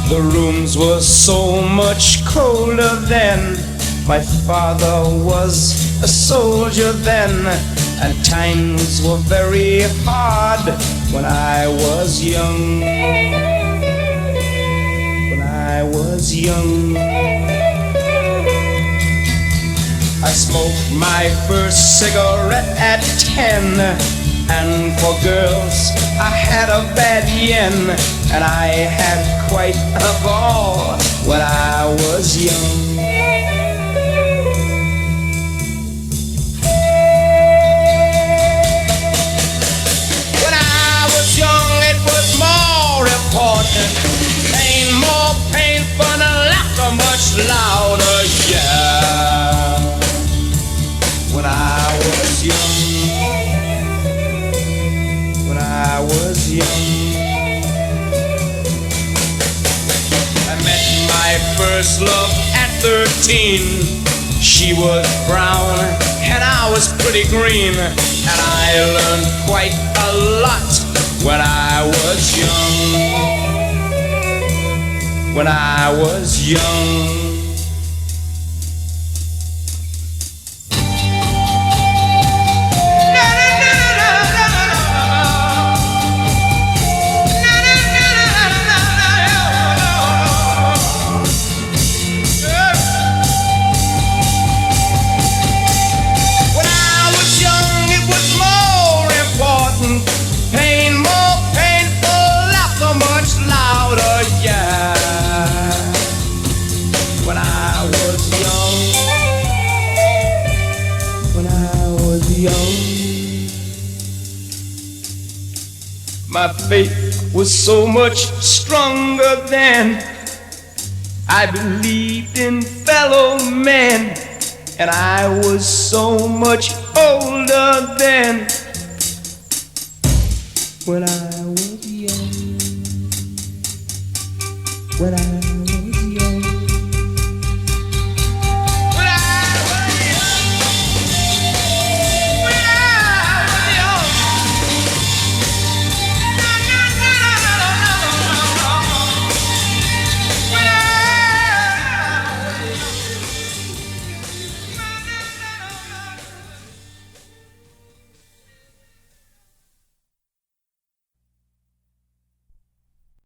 The rooms were so much colder then. My father was a soldier then, and times were very hard when I was young. When I was young, I smoked my first cigarette at 10, and for girls I had a bad yen, and I had quite a ball when I was young. When I was young it was more important, pain more painful, and laughter much louder, yeah. When I was young, when I was young, I met my first love at 13. She was brown and I was pretty green, and I learned quite a lot when I was young. When I was young. My faith was so much stronger then. I believed in fellow men, and I was so much older then. When I was young, when I